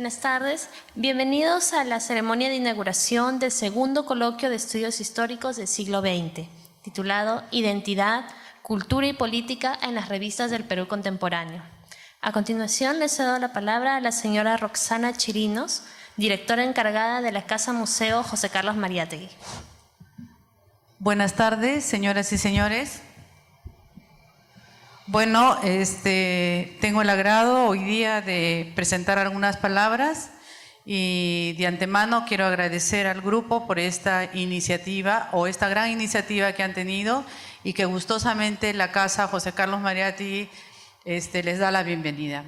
Buenas tardes. Bienvenidos a la ceremonia de inauguración del segundo coloquio de estudios históricos del siglo XX, titulado Identidad, Cultura y Política en las revistas del Perú contemporáneo. A continuación, le cedo la palabra a la señora Roxana Chirinos, directora encargada de la Casa Museo José Carlos Mariátegui. Buenas tardes, señoras y señores. Bueno, tengo el agrado hoy día de presentar algunas palabras y de antemano quiero agradecer al grupo por esta iniciativa o esta gran iniciativa que han tenido y que gustosamente la Casa José Carlos Mariátegui les da la bienvenida.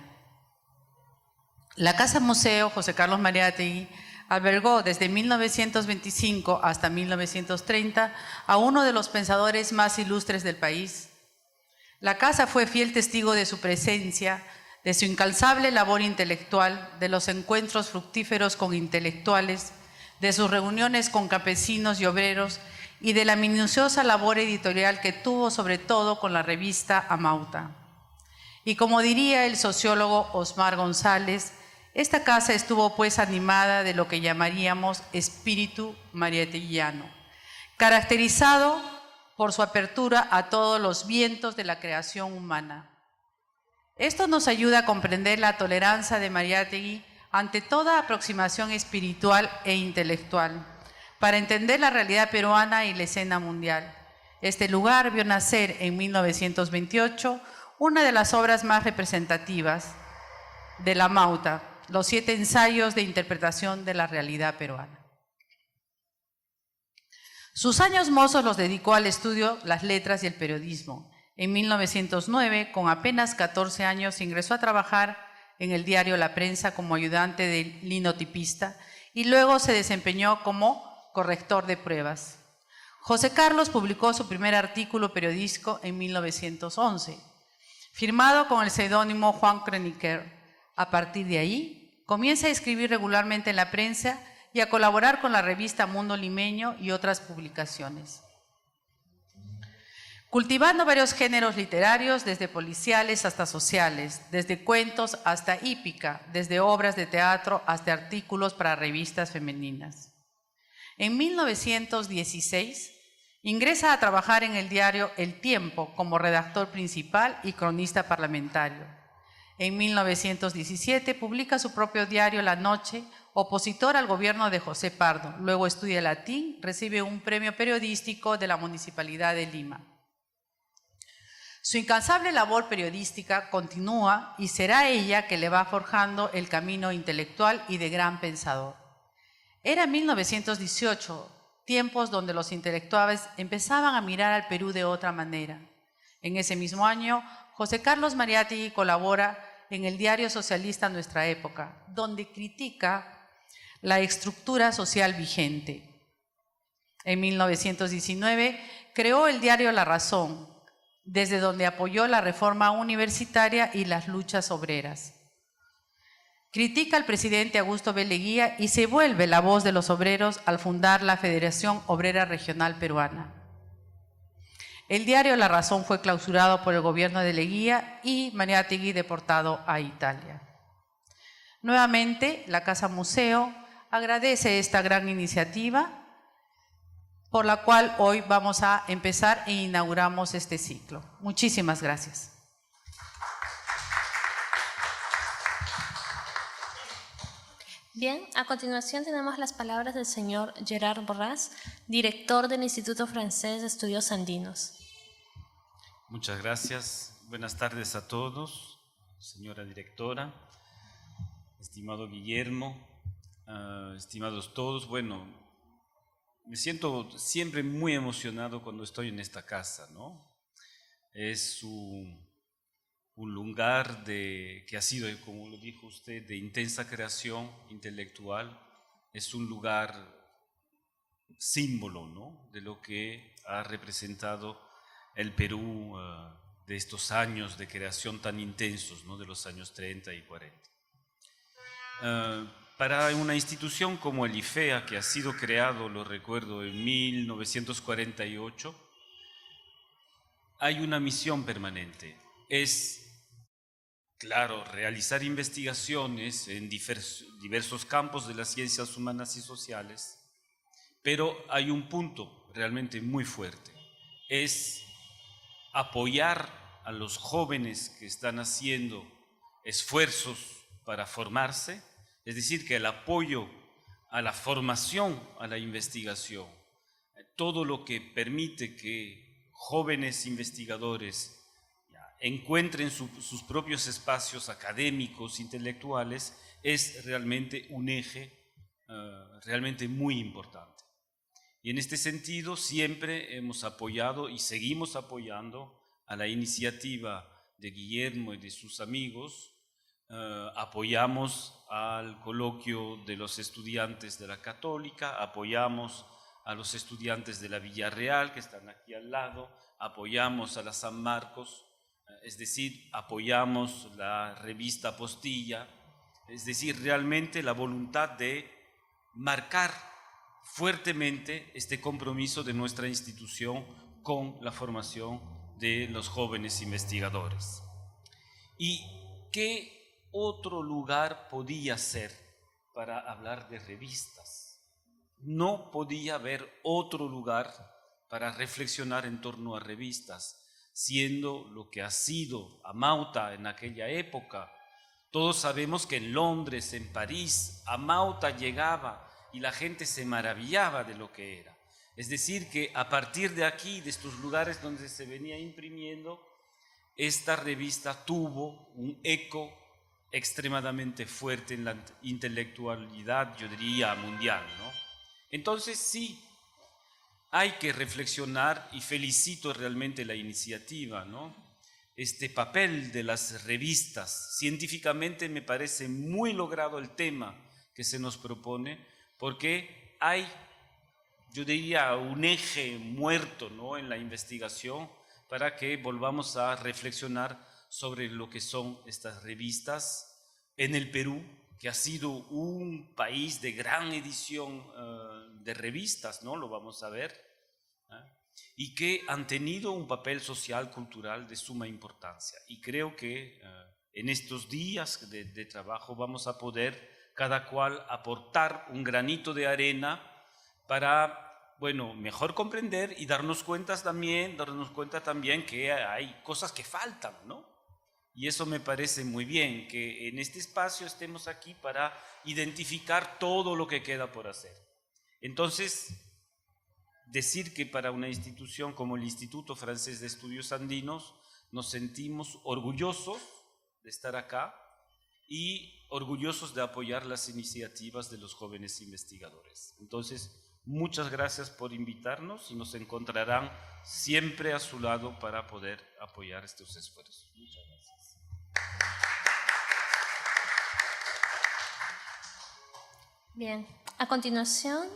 La Casa Museo José Carlos Mariátegui albergó desde 1925 hasta 1930 a uno de los pensadores más ilustres del país. La casa fue fiel testigo de su presencia, de su incansable labor intelectual, de los encuentros fructíferos con intelectuales, de sus reuniones con campesinos y obreros y de la minuciosa labor editorial que tuvo sobre todo con la revista Amauta. Y como diría el sociólogo Osmar González, esta casa estuvo pues animada de lo que llamaríamos espíritu mariáteguiano, caracterizado por su apertura a todos los vientos de la creación humana. Esto nos ayuda a comprender la tolerancia de Mariátegui ante toda aproximación espiritual e intelectual, para entender la realidad peruana y la escena mundial. Este lugar vio nacer en 1928 una de las obras más representativas de la Amauta, los 7 ensayos de interpretación de la realidad peruana. Sus años mozos los dedicó al estudio las letras y el periodismo. En 1909, con apenas 14 años, ingresó a trabajar en el diario La Prensa como ayudante de linotipista y luego se desempeñó como corrector de pruebas. José Carlos publicó su primer artículo periodístico en 1911, firmado con el seudónimo Juan Kronecker. A partir de ahí, comienza a escribir regularmente en la prensa y a colaborar con la revista Mundo Limeño y otras publicaciones. Cultivando varios géneros literarios, desde policiales hasta sociales, desde cuentos hasta hípica, desde obras de teatro hasta artículos para revistas femeninas. En 1916, ingresa a trabajar en el diario El Tiempo como redactor principal y cronista parlamentario. En 1917 publica su propio diario La Noche, opositor al gobierno de José Pardo. Luego estudia latín, recibe un premio periodístico de la Municipalidad de Lima. Su incansable labor periodística continúa y será ella que le va forjando el camino intelectual y de gran pensador. Era 1918, tiempos donde los intelectuales empezaban a mirar al Perú de otra manera. En ese mismo año, José Carlos Mariátegui colabora en el diario socialista Nuestra Época, donde critica la estructura social vigente. En 1919 creó el diario La Razón, desde donde apoyó la reforma universitaria y las luchas obreras. Critica al presidente Augusto B. Leguía y se vuelve la voz de los obreros al fundar la Federación Obrera Regional Peruana. El diario La Razón fue clausurado por el gobierno de Leguía y Mariátegui deportado a Italia. Nuevamente, la Casa Museo agradece esta gran iniciativa por la cual hoy vamos a empezar e inauguramos este ciclo. Muchísimas gracias. Bien, a continuación tenemos las palabras del señor Gerard Borràs, director del Instituto Francés de Estudios Andinos. Muchas gracias. Buenas tardes a todos, señora directora, estimado Guillermo, estimados todos. Bueno, me siento siempre muy emocionado cuando estoy en esta casa, ¿no? Es un lugar que ha sido, como lo dijo usted, de intensa creación intelectual. Es un lugar símbolo, ¿no?, de lo que ha representado el Perú de estos años de creación tan intensos, ¿no?, de los años 30 y 40. Para una institución como el IFEA, que ha sido creado, lo recuerdo, en 1948, hay una misión permanente, es claro, realizar investigaciones en diversos campos de las ciencias humanas y sociales, pero hay un punto realmente muy fuerte, es apoyar a los jóvenes que están haciendo esfuerzos para formarse, es decir, que el apoyo a la formación, a la investigación, todo lo que permite que jóvenes investigadores encuentren sus propios espacios académicos, intelectuales, es realmente un eje realmente muy importante. Y en este sentido siempre hemos apoyado y seguimos apoyando a la iniciativa de Guillermo y de sus amigos. Apoyamos al coloquio de los estudiantes de la Católica, apoyamos a los estudiantes de la Villarreal que están aquí al lado, apoyamos a la San Marcos, es decir, apoyamos la revista Apostilla, es decir, realmente la voluntad de marcar fuertemente este compromiso de nuestra institución con la formación de los jóvenes investigadores. ¿Y qué otro lugar podía ser para hablar de revistas? No podía haber otro lugar para reflexionar en torno a revistas, siendo lo que ha sido Amauta en aquella época. Todos sabemos que en Londres, en París, Amauta llegaba y la gente se maravillaba de lo que era. Es decir, que a partir de aquí, de estos lugares donde se venía imprimiendo, esta revista tuvo un eco extremadamente fuerte en la intelectualidad, yo diría, mundial, ¿no? Entonces sí, hay que reflexionar y felicito realmente la iniciativa, ¿no? Este papel de las revistas, científicamente me parece muy logrado el tema que se nos propone, porque hay, yo diría, un eje muerto, ¿no?, en la investigación para que volvamos a reflexionar sobre lo que son estas revistas en el Perú, que ha sido un país de gran edición de revistas, ¿no? Lo vamos a ver, y que han tenido un papel social, cultural de suma importancia. Y creo que en estos días de trabajo vamos a poder cada cual aportar un granito de arena para, bueno, mejor comprender y darnos cuenta también que hay cosas que faltan, ¿no? Y eso me parece muy bien, que en este espacio estemos aquí para identificar todo lo que queda por hacer. Entonces, decir que para una institución como el Instituto Francés de Estudios Andinos nos sentimos orgullosos de estar acá y orgullosos de apoyar las iniciativas de los jóvenes investigadores. Entonces, muchas gracias por invitarnos y nos encontrarán siempre a su lado para poder apoyar estos esfuerzos. Muchas gracias. Bien, a continuación,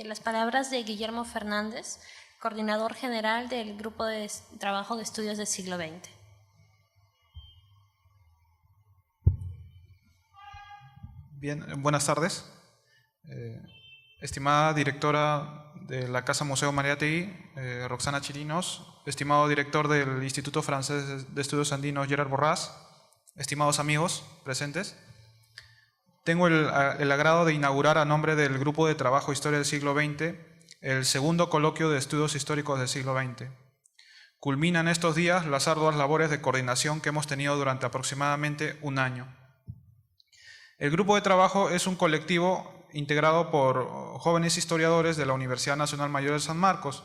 las palabras de Guillermo Fernández, coordinador general del Grupo de Trabajo de Estudios del Siglo XX. Bien, buenas tardes. Estimada directora de la Casa Museo Mariátegui, Roxana Chirinos, estimado director del Instituto Francés de Estudios Andinos, Gerard Borràs, estimados amigos presentes, tengo el agrado de inaugurar a nombre del Grupo de Trabajo Historia del Siglo XX el segundo coloquio de estudios históricos del siglo XX. Culminan estos días las arduas labores de coordinación que hemos tenido durante aproximadamente un año. El Grupo de Trabajo es un colectivo integrado por jóvenes historiadores de la Universidad Nacional Mayor de San Marcos.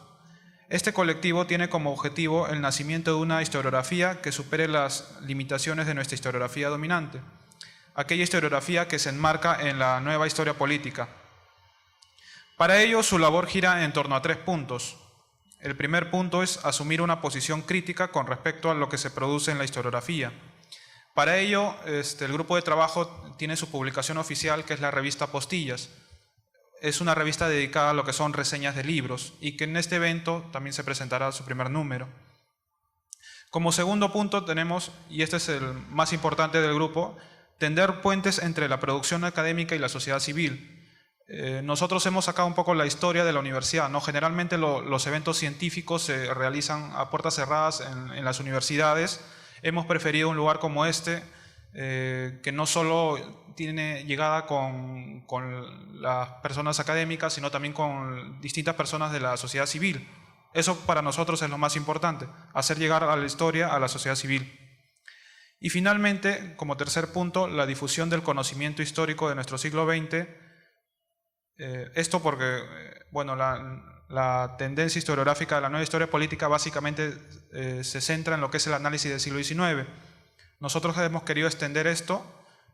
Este colectivo tiene como objetivo el nacimiento de una historiografía que supere las limitaciones de nuestra historiografía dominante, aquella historiografía que se enmarca en la nueva historia política. Para ello, su labor gira en torno a 3 puntos. El primer punto es asumir una posición crítica con respecto a lo que se produce en la historiografía. Para ello, el grupo de trabajo tiene su publicación oficial, que es la revista Postillas. Es una revista dedicada a lo que son reseñas de libros y que en este evento también se presentará su primer número. Como segundo punto tenemos, y este es el más importante del grupo, tender puentes entre la producción académica y la sociedad civil. Nosotros hemos sacado un poco la historia de la universidad, ¿no? Generalmente los eventos científicos se realizan a puertas cerradas en las universidades. Hemos preferido un lugar como este, que no solo tiene llegada con las personas académicas, sino también con distintas personas de la sociedad civil. Eso para nosotros es lo más importante, hacer llegar a la historia a la sociedad civil. Y finalmente, como tercer punto, la difusión del conocimiento histórico de nuestro siglo XX. Esto porque, bueno, la tendencia historiográfica de la nueva historia política básicamente se centra en lo que es el análisis del siglo XIX. Nosotros hemos querido extender esto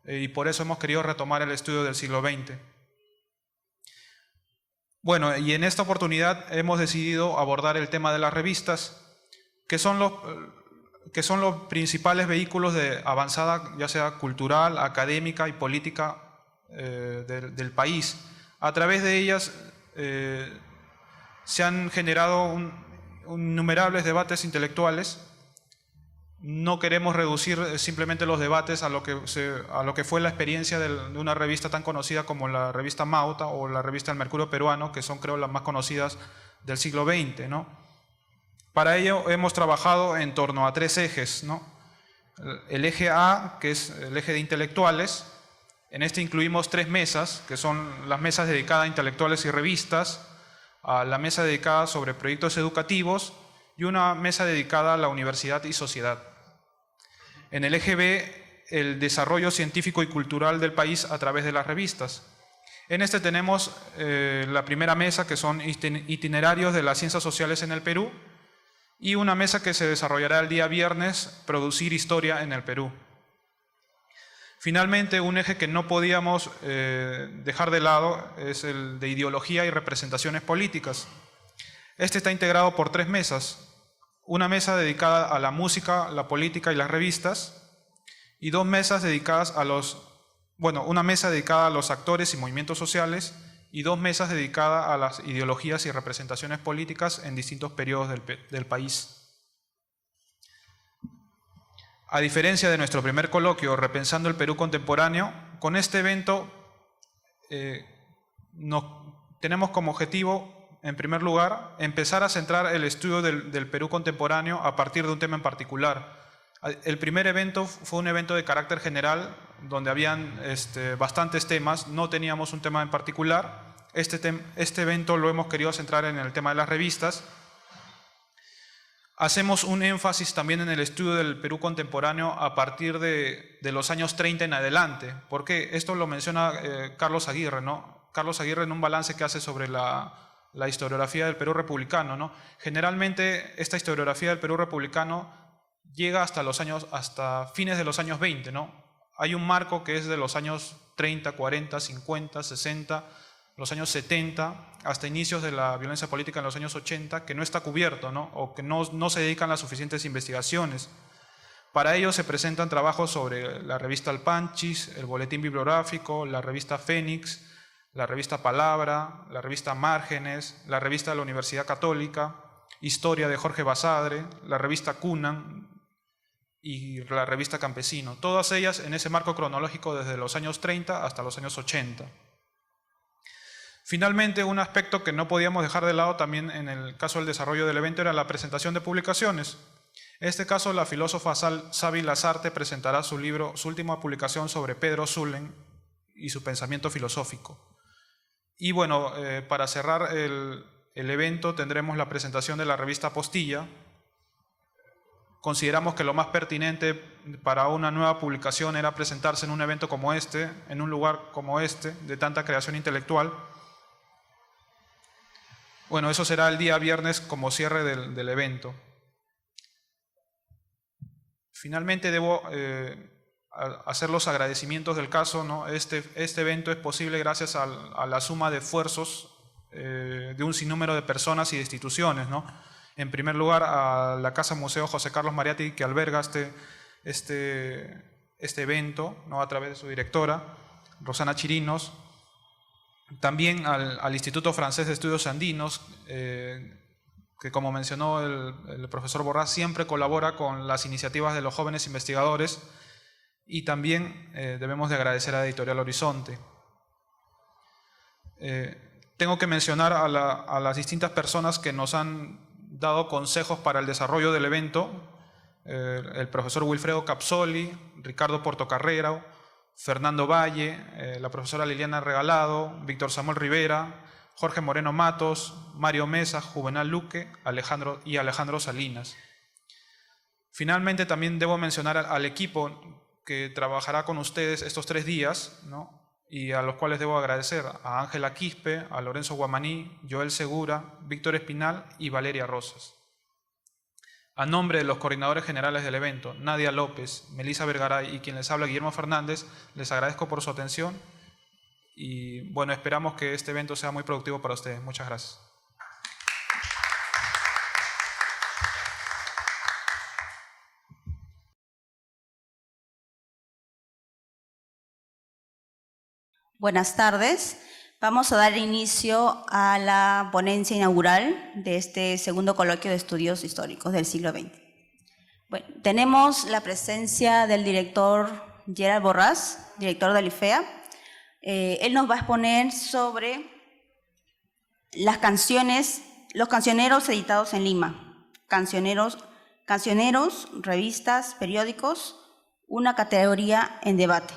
y por eso hemos querido retomar el estudio del siglo XX. Bueno, y en esta oportunidad hemos decidido abordar el tema de las revistas, que son los principales vehículos de avanzada, ya sea cultural, académica y política del país. A través de ellas se han generado innumerables debates intelectuales. No queremos reducir simplemente los debates a lo que fue la experiencia de una revista tan conocida como la revista Mauta o la revista El Mercurio Peruano, que son, creo, las más conocidas del siglo XX, ¿no? Para ello hemos trabajado en torno a 3 ejes, ¿no? El eje A, que es el eje de intelectuales. En este incluimos 3 mesas, que son las mesas dedicadas a intelectuales y revistas, a la mesa dedicada sobre proyectos educativos y una mesa dedicada a la universidad y sociedad. En el eje B, el desarrollo científico y cultural del país a través de las revistas. En este tenemos la primera mesa, que son itinerarios de las ciencias sociales en el Perú, y una mesa que se desarrollará el día viernes, producir historia en el Perú. Finalmente, un eje que no podíamos dejar de lado es el de ideología y representaciones políticas. Este está integrado por 3 mesas. Una mesa dedicada a la música, la política y las revistas, y 2 mesas dedicadas a una mesa dedicada a los actores y movimientos sociales, y 2 mesas dedicadas a las ideologías y representaciones políticas en distintos periodos del país. A diferencia de nuestro primer coloquio, Repensando el Perú Contemporáneo, con este evento tenemos como objetivo, en primer lugar, empezar a centrar el estudio del Perú contemporáneo a partir de un tema en particular. El primer evento fue un evento de carácter general, donde habían bastantes temas, no teníamos un tema en particular. Este evento lo hemos querido centrar en el tema de las revistas. Hacemos un énfasis también en el estudio del Perú contemporáneo a partir de los años 30 en adelante. ¿Por qué? Esto lo menciona Carlos Aguirre, ¿no? Carlos Aguirre, en un balance que hace sobre la historiografía del Perú republicano, ¿no? Generalmente esta historiografía del Perú republicano llega hasta fines de los años 20, ¿no? Hay un marco que es de los años 30, 40, 50, 60, los años 70, hasta inicios de la violencia política en los años 80, que no está cubierto, ¿no? O que no se dedican las suficientes investigaciones. Para ello se presentan trabajos sobre la revista Alpanchis, el Boletín Bibliográfico, la revista Fénix, la revista Palabra, la revista Márgenes, la revista de la Universidad Católica, Historia de Jorge Basadre, la revista Cunan y la revista Campesino. Todas ellas en ese marco cronológico desde los años 30 hasta los años 80. Finalmente, un aspecto que no podíamos dejar de lado también en el caso del desarrollo del evento era la presentación de publicaciones. En este caso, la filósofa Savi Lazarte presentará su última publicación sobre Pedro Zulem y su pensamiento filosófico. Y bueno, para cerrar el evento tendremos la presentación de la revista Apostilla. Consideramos que lo más pertinente para una nueva publicación era presentarse en un evento como este, en un lugar como este, de tanta creación intelectual. Bueno, eso será el día viernes como cierre del evento. Finalmente debo hacer los agradecimientos del caso, ¿no? Este evento es posible gracias a la suma de esfuerzos de un sinnúmero de personas y de instituciones, ¿no? En primer lugar, a la Casa Museo José Carlos Mariatti, que alberga este evento, ¿no? A través de su directora, Roxana Chirinos. También al Instituto Francés de Estudios Andinos, que como mencionó el profesor Borrás, siempre colabora con las iniciativas de los jóvenes investigadores, y también debemos de agradecer a Editorial Horizonte. Tengo que mencionar a las distintas personas que nos han dado consejos para el desarrollo del evento, el profesor Wilfredo Capsoli, Ricardo Portocarrero, Fernando Valle, la profesora Liliana Regalado, Víctor Samuel Rivera, Jorge Moreno Matos, Mario Mesa, Juvenal Luque, Alejandro Salinas. Finalmente, también debo mencionar al equipo que trabajará con ustedes estos 3 días, ¿no? Y a los cuales debo agradecer: a Ángela Quispe, a Lorenzo Guamaní, Joel Segura, Víctor Espinal y Valeria Rosas. A nombre de los coordinadores generales del evento, Nadia López, Melissa Vergaray y quien les habla, Guillermo Fernández, les agradezco por su atención y bueno, esperamos que este evento sea muy productivo para ustedes. Muchas gracias. Buenas tardes. Vamos a dar inicio a la ponencia inaugural de este segundo coloquio de estudios históricos del siglo XX. Bueno, tenemos la presencia del director Gerard Borrás, director del IFEA. Él nos va a exponer sobre las canciones, los cancioneros editados en Lima. Cancioneros, revistas, periódicos, una categoría en debate.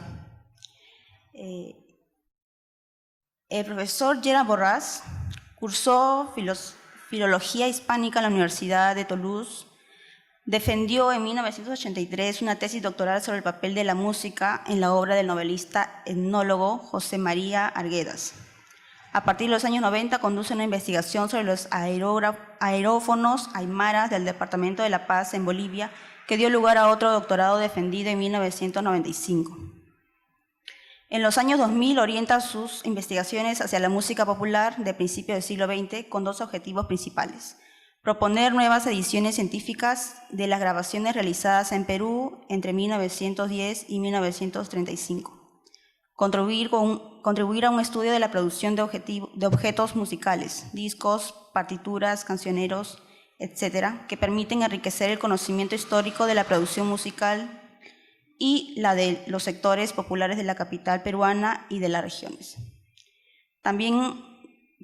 El profesor Gerard Borrás cursó Filología Hispánica en la Universidad de Toulouse. Defendió en 1983 una tesis doctoral sobre el papel de la música en la obra del novelista etnólogo José María Arguedas. A partir de los años 90 conduce una investigación sobre los aerófonos aymaras del Departamento de La Paz en Bolivia, que dio lugar a otro doctorado defendido en 1995. En los años 2000 orienta sus investigaciones hacia la música popular de principios del siglo XX con 2 objetivos principales: proponer nuevas ediciones científicas de las grabaciones realizadas en Perú entre 1910 y 1935, contribuir a un estudio de la producción de objetos musicales, discos, partituras, cancioneros, etcétera, que permiten enriquecer el conocimiento histórico de la producción musical y la de los sectores populares de la capital peruana y de las regiones. También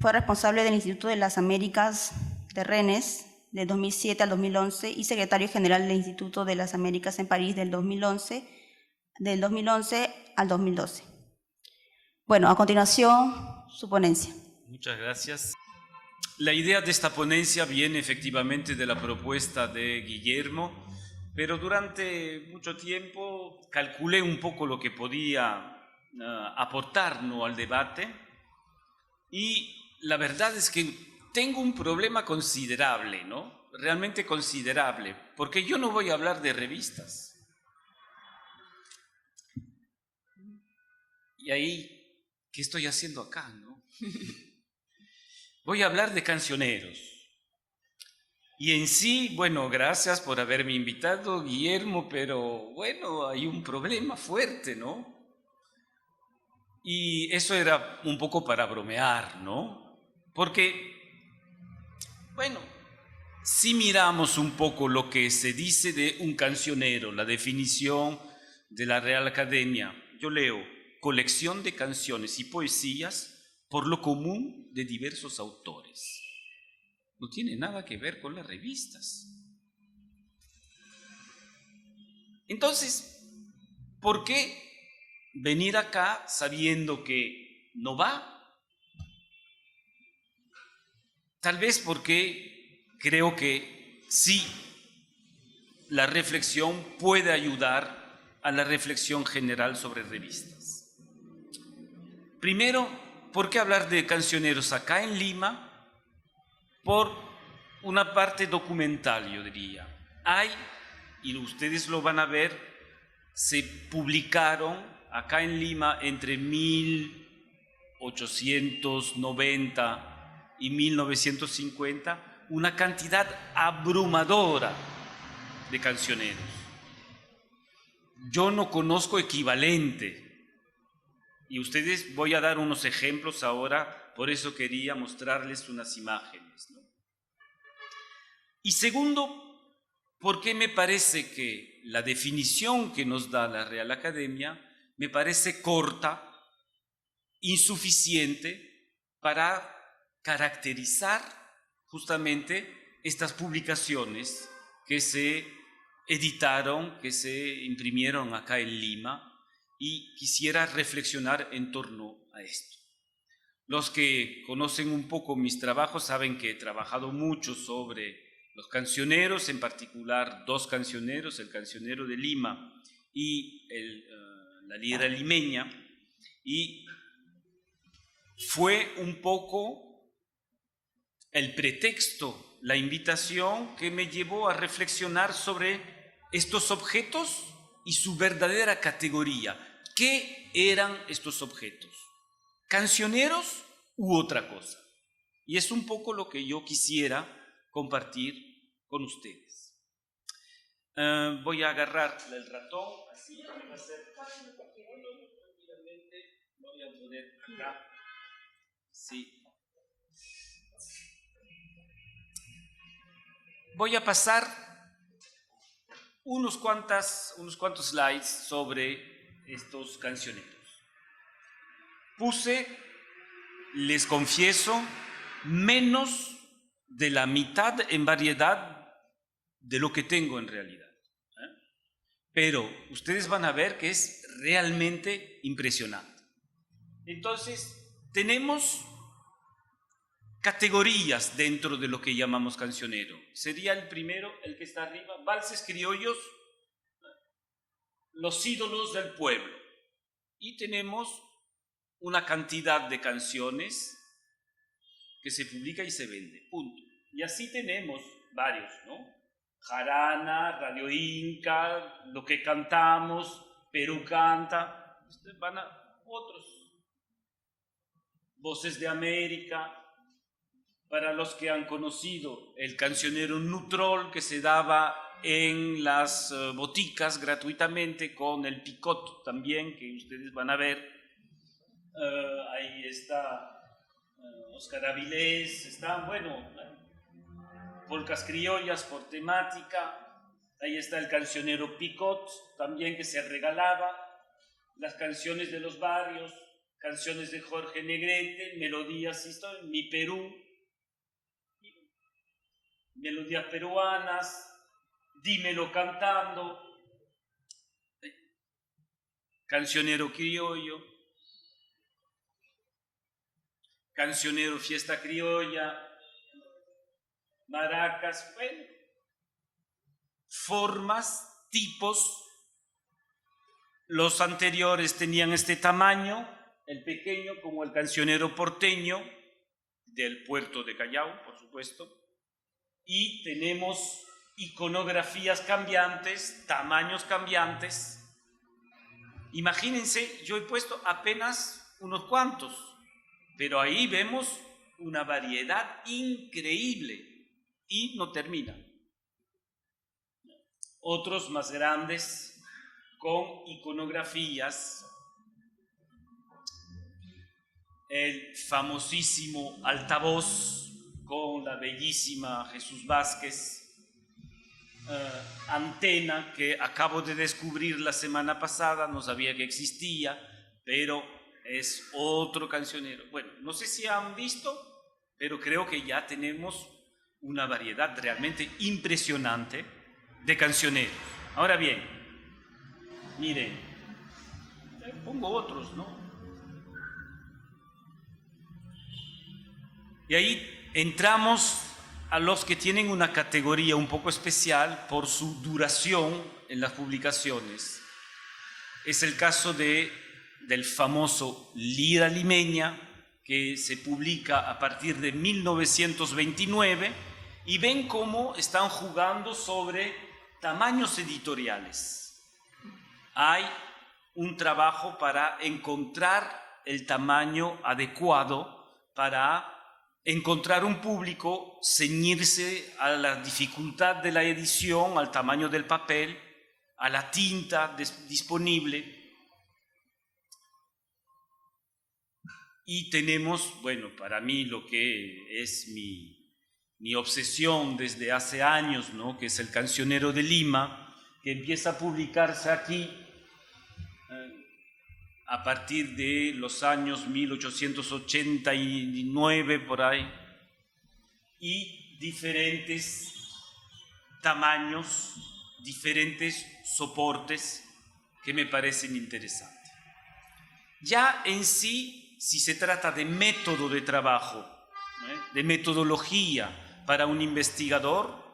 fue responsable del Instituto de las Américas de Rennes de 2007 al 2011 y secretario general del Instituto de las Américas en París del 2011 al 2012. Bueno, a continuación, su ponencia. Muchas gracias. La idea de esta ponencia viene efectivamente de la propuesta de Guillermo, pero durante mucho tiempo calculé un poco lo que podía aportarnos al debate y la verdad es que tengo un problema considerable, ¿no? Realmente considerable, porque yo no voy a hablar de revistas. Y ahí, ¿qué estoy haciendo acá, no? Voy a hablar de cancioneros. Y en sí, bueno, gracias por haberme invitado, Guillermo, pero bueno, hay un problema fuerte, ¿no? Y eso era un poco para bromear, ¿no? Porque, bueno, si miramos un poco lo que se dice de un cancionero, la definición de la Real Academia, yo leo: colección de canciones y poesías por lo común de diversos autores. No tiene nada que ver con las revistas. Entonces, ¿por qué venir acá sabiendo que no va? Tal vez porque creo que sí, la reflexión puede ayudar a la reflexión general sobre revistas. Primero, ¿por qué hablar de cancioneros acá en Lima? Por una parte documental, yo diría. Hay, y ustedes lo van a ver, se publicaron acá en Lima entre 1890 y 1950 una cantidad abrumadora de cancioneros. Yo no conozco equivalente. Y ustedes, voy a dar unos ejemplos ahora, por eso quería mostrarles unas imágenes, ¿no? Y segundo, porque me parece que la definición que nos da la Real Academia me parece corta, insuficiente para caracterizar justamente estas publicaciones que se editaron, que se imprimieron acá en Lima, y quisiera reflexionar en torno a esto. Los que conocen un poco mis trabajos saben que he trabajado mucho sobre los cancioneros, en particular 2 cancioneros, el cancionero de Lima y la lira limeña, y fue un poco el pretexto, la invitación que me llevó a reflexionar sobre estos objetos y su verdadera categoría. ¿Qué eran estos objetos? ¿Cancioneros u otra cosa? Y es un poco lo que yo quisiera compartir con ustedes. Voy a agarrar el ratón, así va a ser fácil, tranquilamente lo voy a poner acá. Sí. Voy a pasar unos cuantos slides sobre estos cancioneros. Puse, les confieso, menos de la mitad en variedad de lo que tengo en realidad. Pero ustedes van a ver que es realmente impresionante. Entonces, tenemos categorías dentro de lo que llamamos cancionero. Sería el primero, el que está arriba, valses criollos, los ídolos del pueblo. Y tenemos una cantidad de canciones que se publica y se vende, punto. Y así tenemos varios, ¿no? Jarana, Radio Inca, Lo que cantamos, Perú canta, ustedes van a otros. Voces de América, para los que han conocido el cancionero Nutrol que se daba en las boticas gratuitamente con el picot también, que ustedes van a ver. Ahí está Oscar Avilés, están, bueno, polcas criollas por temática. Ahí está el cancionero picot también que se regalaba, las canciones de los barrios, canciones de Jorge Negrete, melodías históricas, Mi Perú, melodías peruanas, Dímelo cantando, cancionero criollo, cancionero fiesta criolla, maracas, bueno, formas, tipos. Los anteriores tenían este tamaño, el pequeño como el cancionero porteño del puerto de Callao, por supuesto, y tenemos iconografías cambiantes, tamaños cambiantes. Imagínense, yo he puesto apenas unos cuantos, pero ahí vemos una variedad increíble y no termina. Otros más grandes con iconografías. El famosísimo altavoz con la bellísima Jesús Vázquez, antena que acabo de descubrir la semana pasada, no sabía que existía, pero es otro cancionero. Bueno, no sé si han visto, pero creo que ya tenemos una variedad realmente impresionante de cancioneros. Ahora bien, miren, pongo otros, ¿no? Y ahí entramos a los que tienen una categoría un poco especial por su duración en las publicaciones. Es el caso del famoso Lira Limeña, que se publica a partir de 1929, y ven cómo están jugando sobre tamaños editoriales. Hay un trabajo para encontrar el tamaño adecuado para encontrar un público, ceñirse a la dificultad de la edición, al tamaño del papel, a la tinta disponible. Y tenemos, bueno, para mí lo que es mi obsesión desde hace años, ¿no? Que es el Cancionero de Lima, que empieza a publicarse aquí a partir de los años 1889, por ahí, y diferentes tamaños diferentes soportes que me parecen interesantes. Ya en sí, si se trata de método de trabajo, de metodología para un investigador,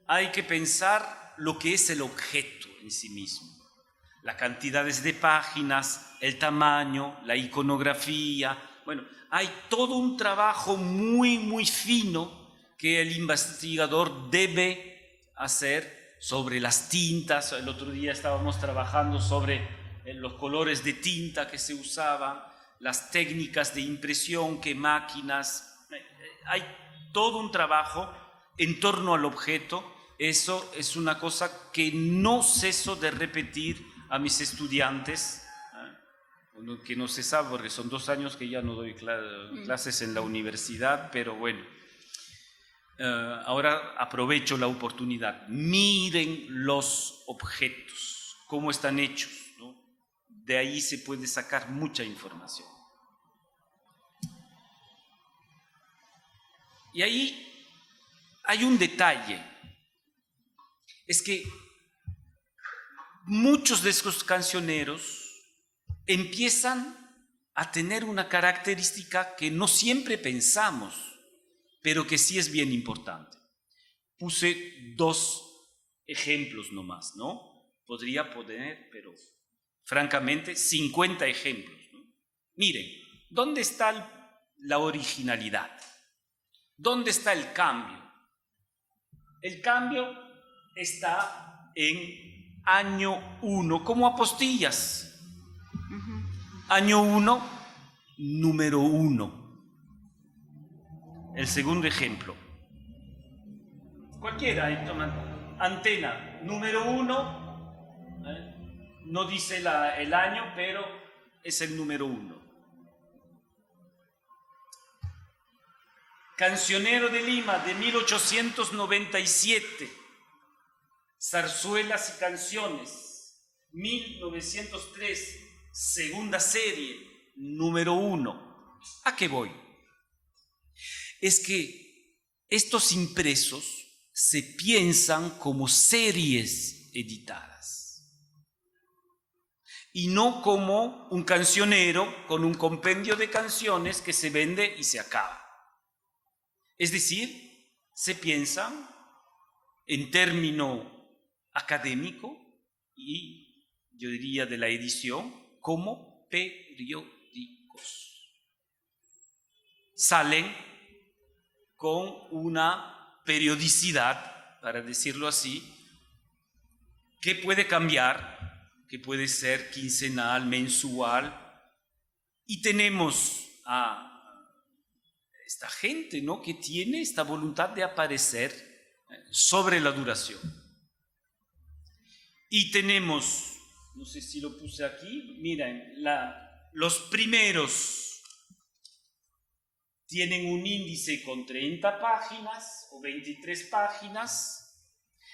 hay que pensar lo que es el objeto en sí mismo. Las cantidades de páginas, el tamaño, la iconografía. Bueno, hay todo un trabajo muy, muy fino que el investigador debe hacer sobre las tintas. El otro día estábamos trabajando sobre los colores de tinta que se usaban, las técnicas de impresión, qué máquinas. Hay todo un trabajo en torno al objeto. Eso es una cosa que no ceso de repetir a mis estudiantes, que no se sabe porque son 2 años que ya no doy clases en la universidad, pero bueno, ahora aprovecho la oportunidad. Miren los objetos, cómo están hechos, ¿no? De ahí se puede sacar mucha información. Y ahí hay un detalle, es que muchos de estos cancioneros empiezan a tener una característica que no siempre pensamos, pero que sí es bien importante. Puse 2 ejemplos nomás, ¿no? Podría poner, pero francamente, 50 ejemplos, ¿no? Miren, ¿dónde está la originalidad? ¿Dónde está el cambio? El cambio está en año 1, como apostillas. Año 1, número 1. El segundo ejemplo. Cualquiera, antena, número 1. No dice el año, pero es el número 1. Cancionero de Lima, de 1897. Zarzuelas y canciones, 1903, segunda serie, número 1. ¿A qué voy? Es que estos impresos se piensan como series editadas y no como un cancionero con un compendio de canciones que se vende y se acaba. Es decir, se piensan en término académico y yo diría de la edición como periódicos. Salen con una periodicidad, para decirlo así, que puede cambiar, que puede ser quincenal, mensual, y tenemos a esta gente, ¿no?, que tiene esta voluntad de aparecer sobre la duración. Y tenemos, no sé si lo puse aquí, miren, los primeros tienen un índice con 30 páginas o 23 páginas,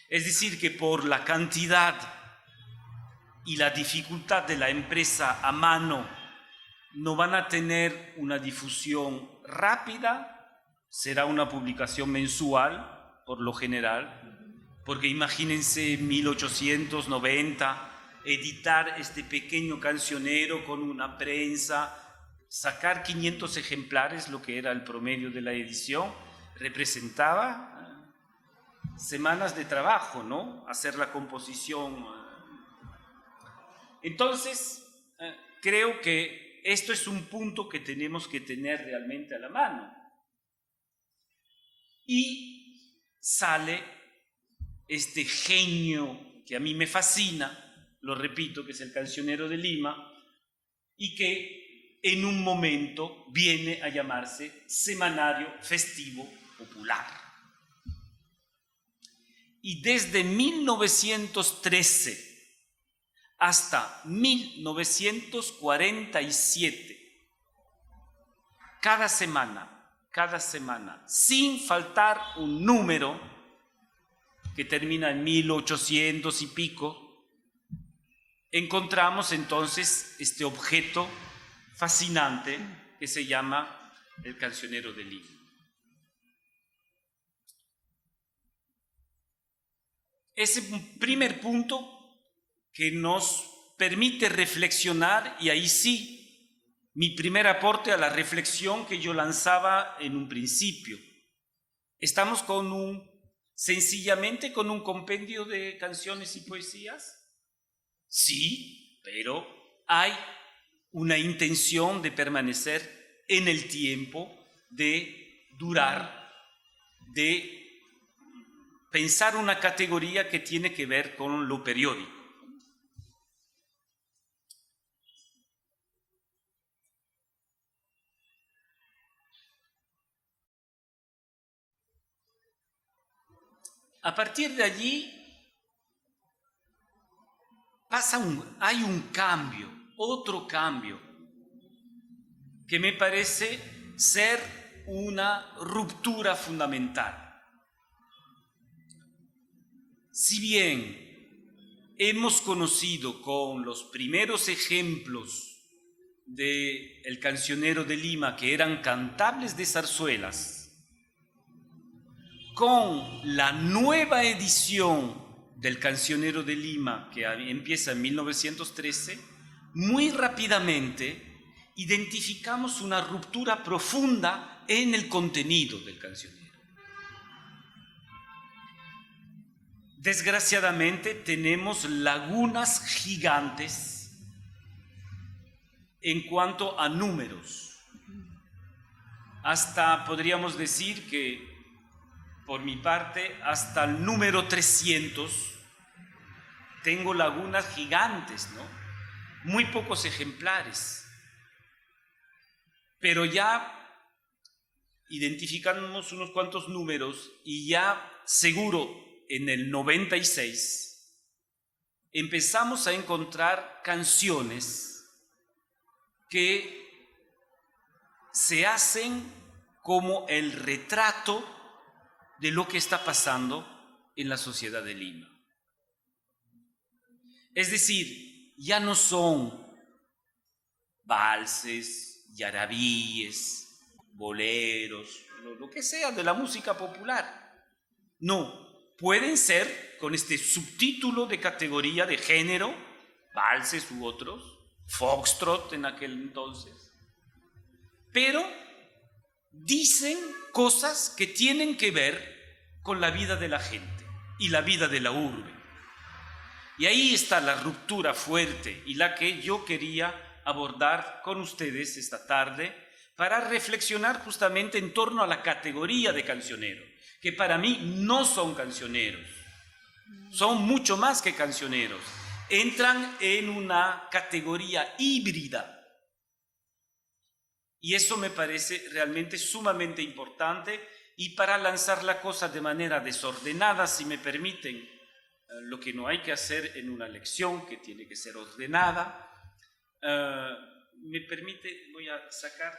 es decir, que por la cantidad y la dificultad de la empresa a mano no van a tener una difusión rápida, será una publicación mensual por lo general, porque imagínense 1890, editar este pequeño cancionero con una prensa, sacar 500 ejemplares, lo que era el promedio de la edición, representaba semanas de trabajo, ¿no? Hacer la composición. Entonces, creo que esto es un punto que tenemos que tener realmente a la mano. Y sale este genio que a mí me fascina, lo repito, que es el Cancionero de Lima, y que en un momento viene a llamarse Semanario Festivo Popular. Y desde 1913 hasta 1947, cada semana, sin faltar un número que termina en 1800 y pico, encontramos entonces este objeto fascinante que se llama el Cancionero de Lima. ese primer punto que nos permite reflexionar, y ahí sí, mi primer aporte a la reflexión que yo lanzaba en un principio. Estamos sencillamente con un compendio de canciones y poesías. Sí, pero hay una intención de permanecer en el tiempo, de durar, de pensar una categoría que tiene que ver con lo periódico. A partir de allí hay un cambio, otro cambio, que me parece ser una ruptura fundamental. Si bien hemos conocido con los primeros ejemplos del Cancionero de Lima, que eran cantables de zarzuelas, con la nueva edición del Cancionero de Lima, que empieza en 1913, muy rápidamente identificamos una ruptura profunda en el contenido del cancionero. Desgraciadamente tenemos lagunas gigantes en cuanto a números. Hasta podríamos decir que, por mi parte, hasta el número 300 tengo lagunas gigantes, ¿no? Muy pocos ejemplares. Pero ya identificamos unos cuantos números y ya seguro en el 96 empezamos a encontrar canciones que se hacen como el retrato de lo que está pasando en la sociedad de Lima. Es decir, ya no son valses, yarabíes, boleros, lo que sea de la música popular. No, pueden ser con este subtítulo de categoría de género, valses u otros, foxtrot en aquel entonces, pero dicen cosas que tienen que ver con la vida de la gente y la vida de la urbe. Y ahí está la ruptura fuerte y la que yo quería abordar con ustedes esta tarde para reflexionar justamente en torno a la categoría de cancionero, que para mí no son cancioneros, son mucho más que cancioneros, entran en una categoría híbrida. Y eso me parece realmente sumamente importante, y para lanzar la cosa de manera desordenada, si me permiten, lo que no hay que hacer en una lección que tiene que ser ordenada, me permite, voy a sacar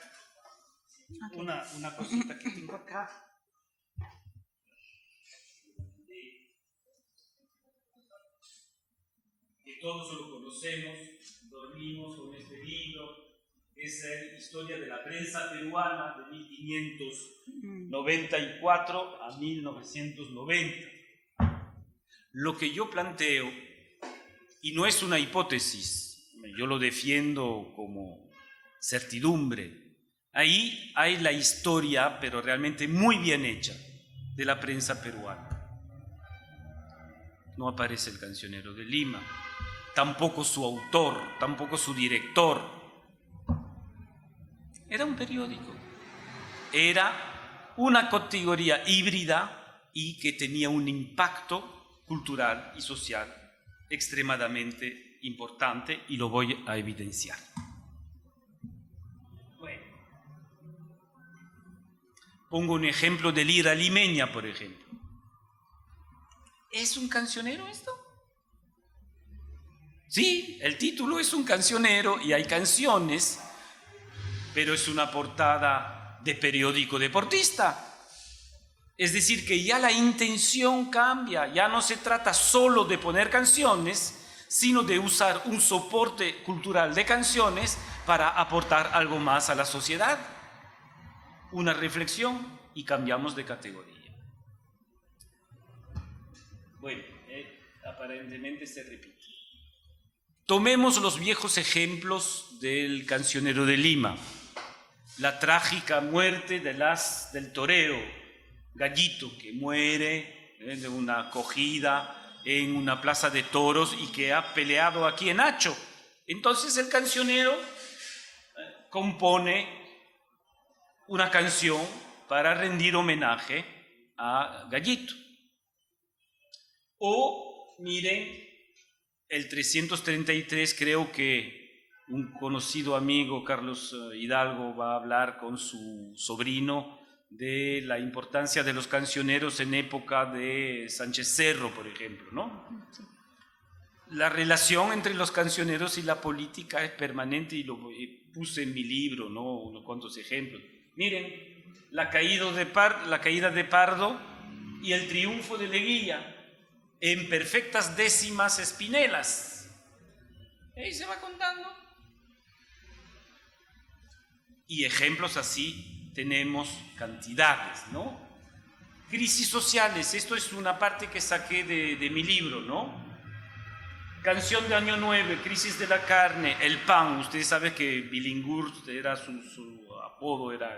una cosita que tengo acá. Que todos lo conocemos, dormimos con este libro. Es la historia de la prensa peruana de 1594 a 1990. Lo que yo planteo, y no es una hipótesis, yo lo defiendo como certidumbre, ahí hay la historia, pero realmente muy bien hecha, de la prensa peruana. No aparece el Cancionero de Lima, tampoco su autor, tampoco su director. Era un periódico, era una categoría híbrida y que tenía un impacto cultural y social extremadamente importante, y lo voy a evidenciar. Bueno, pongo un ejemplo de Lira Limeña, por ejemplo. ¿Es un cancionero esto? Sí, el título es un cancionero y hay canciones, pero es una portada de periódico deportista. Es decir, que ya la intención cambia, ya no se trata solo de poner canciones, sino de usar un soporte cultural de canciones para aportar algo más a la sociedad. Una reflexión y cambiamos de categoría. Bueno, aparentemente se repite. Tomemos los viejos ejemplos del Cancionero de Lima, la trágica muerte del torero, Gallito, que muere de una acogida en una plaza de toros y que ha peleado aquí en Hacho. Entonces el cancionero compone una canción para rendir homenaje a Gallito. O miren, el 333, creo que un conocido amigo, Carlos Hidalgo, va a hablar con su sobrino de la importancia de los cancioneros en época de Sánchez Cerro, por ejemplo, ¿no? Sí. La relación entre los cancioneros y la política es permanente y lo puse en mi libro, ¿no? Unos cuantos ejemplos. Miren, la caída de Pardo y el triunfo de Leguía en perfectas décimas espinelas. Ahí se va contando. Y ejemplos así tenemos cantidades, ¿no? Crisis sociales, esto es una parte que saqué de mi libro, ¿no? Canción de Año 9, crisis de la carne, el pan. Ustedes saben que Billinghurst era su apodo, era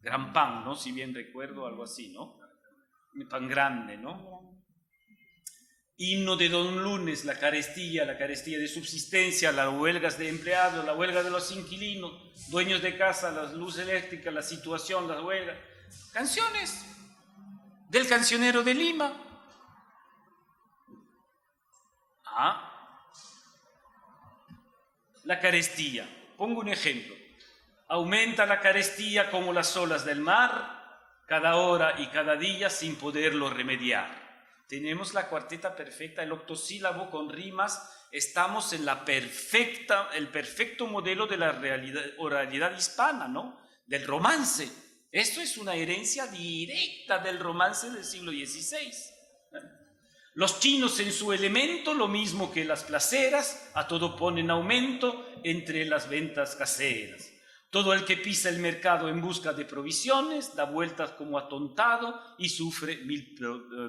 Gran Pan, ¿no? Si bien recuerdo, algo así, ¿no? Pan grande, ¿no? Himno de Don Lunes, la carestía de subsistencia, las huelgas de empleados, la huelga de los inquilinos, dueños de casa, la luz eléctrica, la situación, las huelgas. Canciones del Cancionero de Lima. La carestía. Pongo un ejemplo. Aumenta la carestía como las olas del mar, cada hora y cada día sin poderlo remediar. Tenemos la cuarteta perfecta, el octosílabo con rimas. Estamos en el perfecto modelo de la oralidad hispana, ¿no? Del romance. Esto es una herencia directa del romance del siglo XVI. Los chinos en su elemento, lo mismo que las placeras, a todo ponen aumento entre las ventas caseras. Todo el que pisa el mercado en busca de provisiones da vueltas como atontado y sufre mil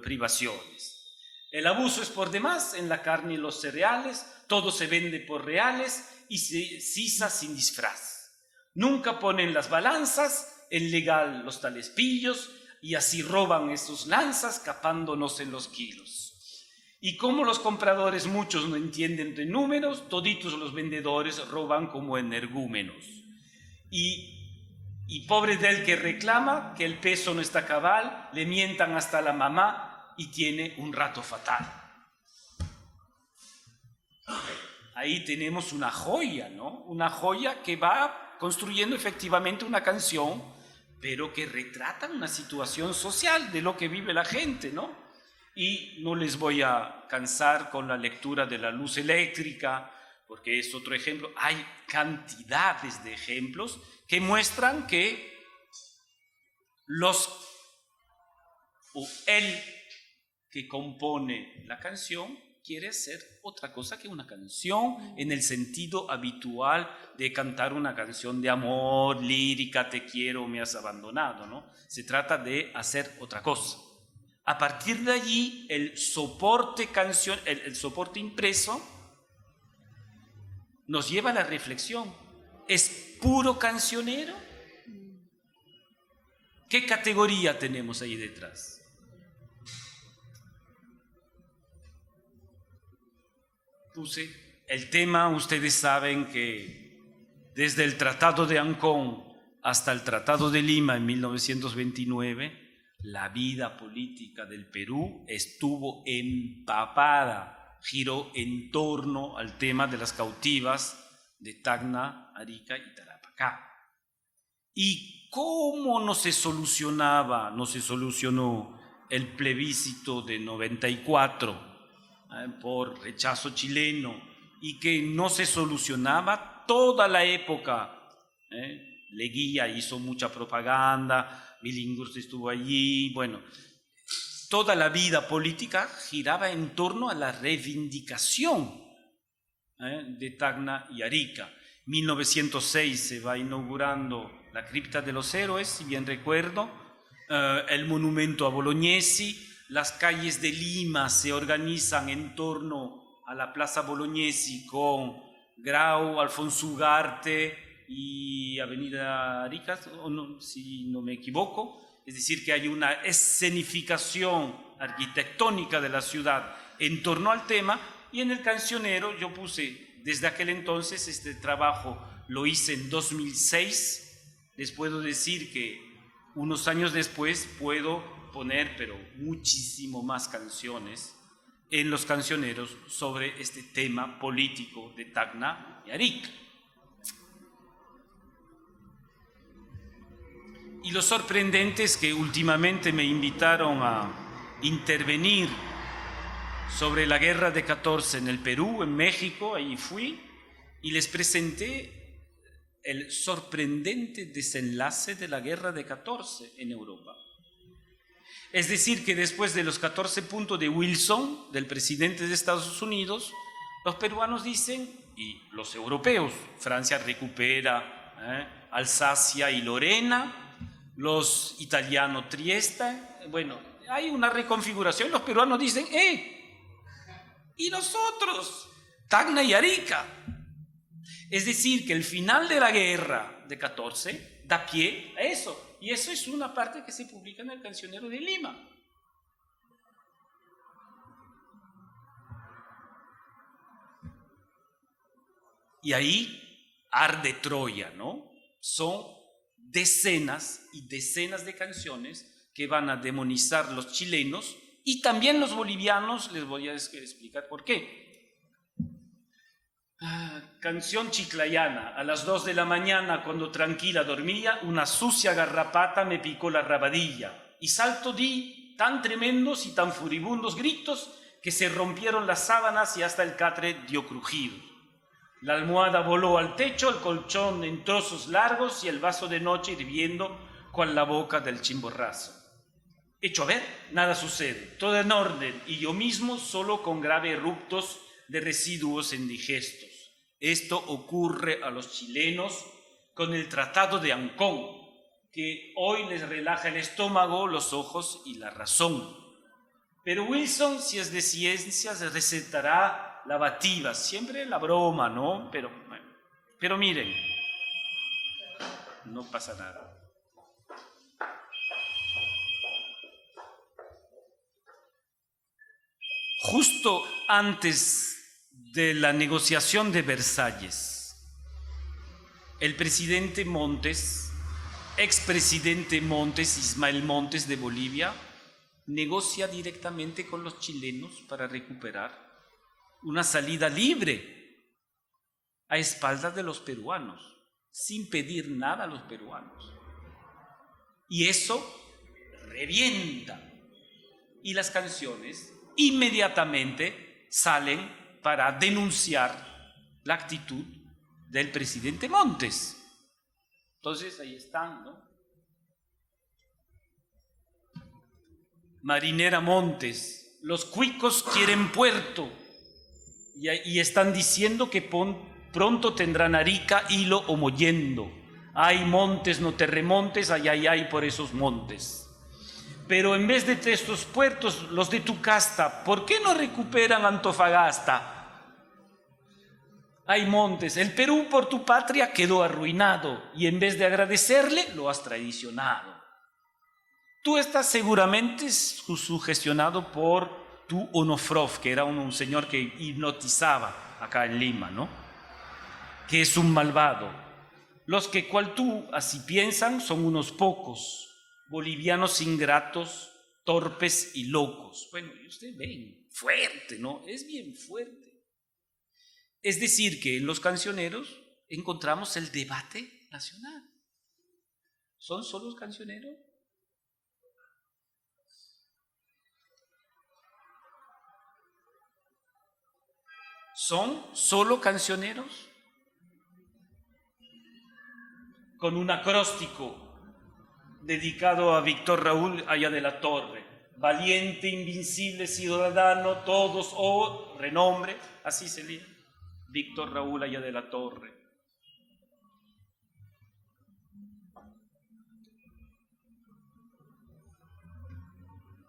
privaciones. El abuso es por demás en la carne y los cereales, todo se vende por reales y se sisa sin disfraz. Nunca ponen las balanzas en legal los tales pillos y así roban esos lanzas capándonos en los kilos. Y como los compradores muchos no entienden de números, toditos los vendedores roban como energúmenos. Y pobre del que reclama que el peso no está cabal, le mientan hasta la mamá y tiene un rato fatal. Ahí tenemos una joya, ¿no? Una joya que va construyendo efectivamente una canción, pero que retrata una situación social de lo que vive la gente, ¿no? Y no les voy a cansar con la lectura de la luz eléctrica, porque es otro ejemplo. Hay cantidades de ejemplos que muestran que el que compone la canción quiere ser otra cosa que una canción en el sentido habitual de cantar una canción de amor, lírica, te quiero, me has abandonado, ¿no? Se trata de hacer otra cosa. A partir de allí, el soporte impreso nos lleva a la reflexión. ¿Es puro cancionero? ¿Qué categoría tenemos ahí detrás? Puse el tema, ustedes saben que desde el Tratado de Ancón hasta el Tratado de Lima en 1929, la vida política del Perú estuvo empapada, giró en torno al tema de las cautivas de Tacna, Arica y Tarapacá. ¿Y cómo no se solucionó el plebiscito de 94 por rechazo chileno y que no se solucionaba toda la época? Leguía hizo mucha propaganda, Billinghurst estuvo allí, bueno, toda la vida política giraba en torno a la reivindicación de Tacna y Arica. 1906 se va inaugurando la cripta de los héroes, si bien recuerdo, el monumento a Bolognesi, las calles de Lima se organizan en torno a la Plaza Bolognesi con Grau, Alfonso Ugarte y Avenida Arica, si no me equivoco. Es decir, que hay una escenificación arquitectónica de la ciudad en torno al tema, y en el cancionero yo puse, desde aquel entonces, este trabajo lo hice en 2006, les puedo decir que unos años después puedo poner, pero muchísimo más canciones en los cancioneros sobre este tema político de Tacna y Arica. Y lo sorprendente es que últimamente me invitaron a intervenir sobre la guerra de 14 en el Perú, en México, ahí fui, y les presenté el sorprendente desenlace de la guerra de 14 en Europa. Es decir, que después de los 14 puntos de Wilson, del presidente de Estados Unidos, los peruanos dicen, y los europeos, Francia recupera Alsacia y Lorena, los italianos Trieste, bueno, hay una reconfiguración, los peruanos dicen, ¿y nosotros? Tacna y Arica. Es decir, que el final de la guerra de 14 da pie a eso, y eso es una parte que se publica en el Cancionero de Lima. Y ahí arde Troya, ¿no? Son decenas y decenas de canciones que van a demonizar a los chilenos y también los bolivianos. Les voy a explicar por qué. Canción chiclayana: a las 2 de la mañana, cuando tranquila dormía, una sucia garrapata me picó la rabadilla, y salto di tan tremendos y tan furibundos gritos que se rompieron las sábanas y hasta el catre dio crujidos. La almohada voló al techo, el colchón en trozos largos y el vaso de noche hirviendo cual la boca del chimborrazo. Echo a ver, nada sucede, todo en orden, y yo mismo solo con graves eruptos de residuos indigestos. Esto ocurre a los chilenos con el Tratado de Ancón, que hoy les relaja el estómago, los ojos y la razón. Pero Wilson, si es de ciencias, recetará lavativas, siempre la broma, ¿no? Pero miren, no pasa nada. Justo antes de la negociación de Versalles, el presidente Montes, expresidente Montes, Ismael Montes de Bolivia, negocia directamente con los chilenos para recuperar una salida libre a espaldas de los peruanos, sin pedir nada a los peruanos. Y eso revienta. Y las canciones inmediatamente salen para denunciar la actitud del presidente Montes. Entonces ahí están, ¿no? Marinera Montes: los cuicos quieren puerto y están diciendo que pronto tendrán Arica, hilo o mollendo. Ay, Montes, no te remontes, ay, por esos montes. Pero en vez de estos puertos, los de tu casta, ¿por qué no recuperan Antofagasta? Ay, Montes, el Perú por tu patria quedó arruinado, y en vez de agradecerle, lo has traicionado. Tú estás seguramente sugestionado por tu Onofrov, que era un señor que hipnotizaba acá en Lima, ¿no? Que es un malvado. Los que cual tú así piensan son unos pocos, bolivianos ingratos, torpes y locos. Bueno, y ustedes ven, fuerte, ¿no? Es bien fuerte. Es decir, que en los cancioneros encontramos el debate nacional. ¿Son solo cancioneros? ¿Son solo cancioneros? Con un acróstico dedicado a Víctor Raúl Aya de la Torre: valiente, invincible ciudadano, todos, renombre, así se lee, Víctor Raúl Aya de la Torre.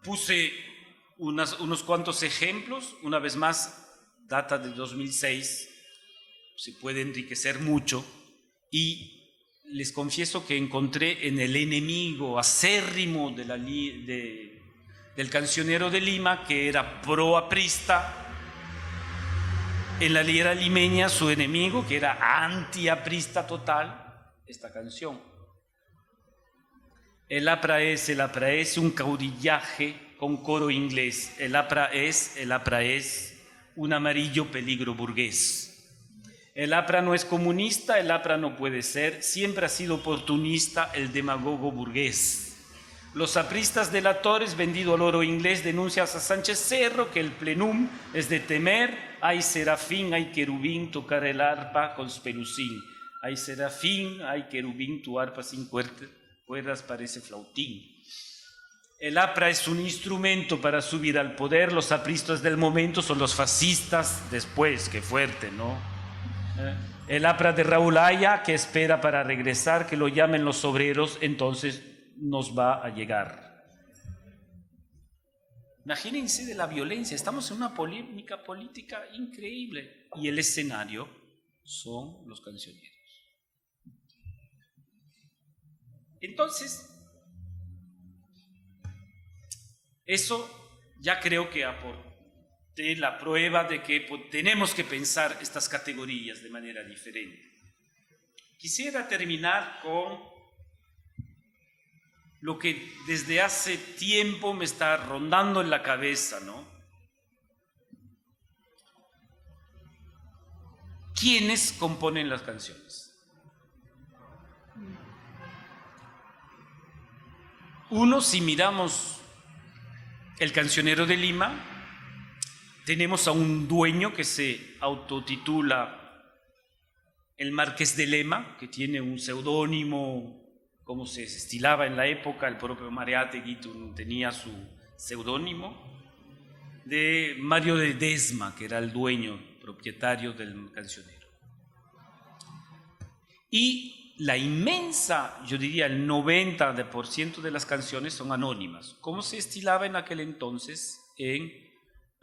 Puse unos cuantos ejemplos, una vez más, data de 2006, se puede enriquecer mucho, y les confieso que encontré en el enemigo acérrimo del cancionero de Lima, que era proaprista, en la lira limeña su enemigo, que era antiaprista total, esta canción. El APRA es un caudillaje con coro inglés. El APRA es un amarillo peligro burgués. El APRA no es comunista, el APRA no puede ser, siempre ha sido oportunista, el demagogo burgués. Los apristas delatores, vendido al oro inglés, denuncias a Sánchez Cerro que el plenum es de temer. Ay serafín, ay querubín, tocar el arpa con spelusín. Ay serafín, ay querubín, tu arpa sin cuerdas parece flautín. El APRA es un instrumento para subir al poder, los apristas del momento son los fascistas después, qué fuerte, ¿no? El APRA de Raúl Haya, que espera para regresar, que lo llamen los obreros, entonces nos va a llegar. Imagínense de la violencia, estamos en una polémica política increíble y el escenario son los cancioneros. Entonces, eso ya creo que aporta la prueba de que tenemos que pensar estas categorías de manera diferente. Quisiera terminar con lo que desde hace tiempo me está rondando en la cabeza, ¿no? ¿Quiénes componen las canciones? Uno, si miramos el cancionero de Lima, tenemos a un dueño que se autotitula el Marqués de Lema, que tiene un seudónimo, como se estilaba en la época, el propio Mariátegui tenía su seudónimo, de Mario de Desma, que era el dueño, propietario del cancionero. Y la inmensa, yo diría el 90% de las canciones son anónimas, como se estilaba en aquel entonces en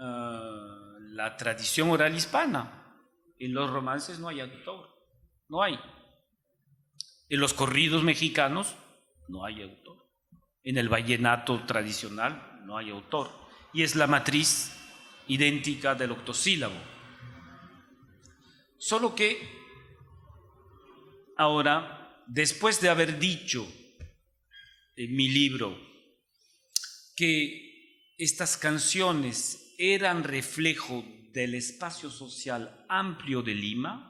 la tradición oral hispana. En los romances no hay autor, no hay. En los corridos mexicanos no hay autor. En el vallenato tradicional no hay autor. Y es la matriz idéntica del octosílabo. Solo que ahora, después de haber dicho en mi libro que estas canciones eran reflejo del espacio social amplio de Lima,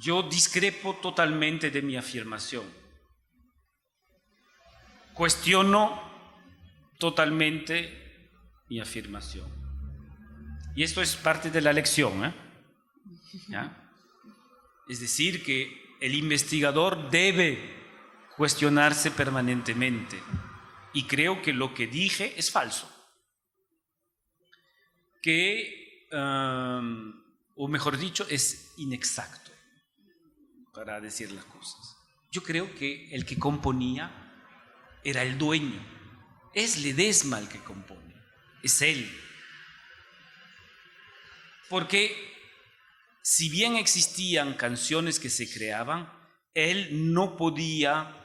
yo discrepo totalmente de mi afirmación. Cuestiono totalmente mi afirmación. Y esto es parte de la lección, ¿eh? ¿Ya? Es decir, que el investigador debe cuestionarse permanentemente. Y creo que lo que dije es falso. O mejor dicho, es inexacto, para decir las cosas. Yo creo que el que componía era el dueño. Es Ledesma el que compone, es él. Porque si bien existían canciones que se creaban, él no podía,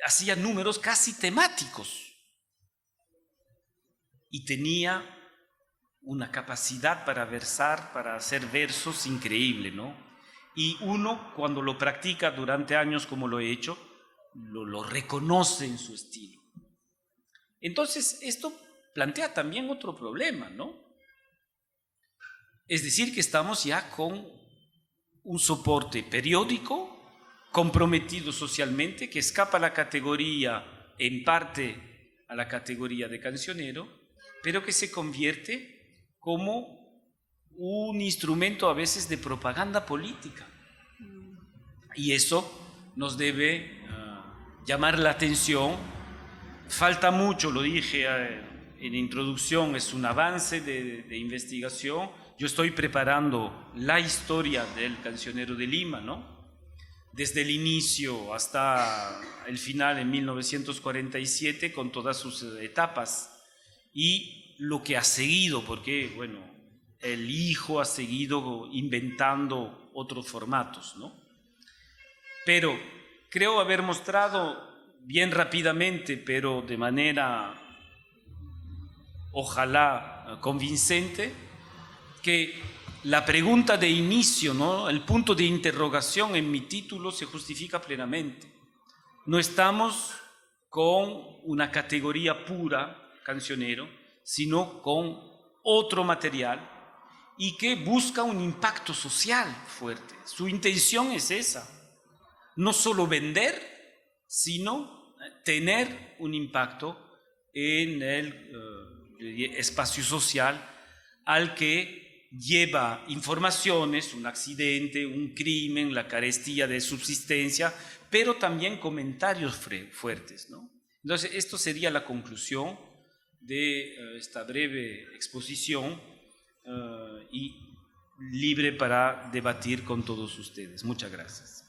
hacía números casi temáticos y tenía una capacidad para versar, para hacer versos increíble, ¿no? Y uno, cuando lo practica durante años como lo he hecho, lo reconoce en su estilo. Entonces, esto plantea también otro problema, ¿no? Es decir, que estamos ya con un soporte periódico, comprometido socialmente, que escapa a la categoría, en parte a la categoría de cancionero, pero que se convierte como un instrumento a veces de propaganda política. Y eso nos debe llamar la atención. Falta mucho, lo dije en introducción, es un avance de investigación. Yo estoy preparando la historia del cancionero de Lima, ¿no? Desde el inicio hasta el final en 1947, con todas sus etapas. y lo que ha seguido, porque, bueno, el hijo ha seguido inventando otros formatos, ¿no? Pero creo haber mostrado bien rápidamente, pero de manera, ojalá, convincente, que la pregunta de inicio, ¿no?, el punto de interrogación en mi título se justifica plenamente. No estamos con una categoría pura, cancionero, sino con otro material y que busca un impacto social fuerte. Su intención es esa, no solo vender, sino tener un impacto en el espacio social al que lleva informaciones, un accidente, un crimen, la carestía de subsistencia, pero también comentarios fuertes, ¿no? Entonces, esto sería la conclusión de esta breve exposición y libre para debatir con todos ustedes. Muchas gracias.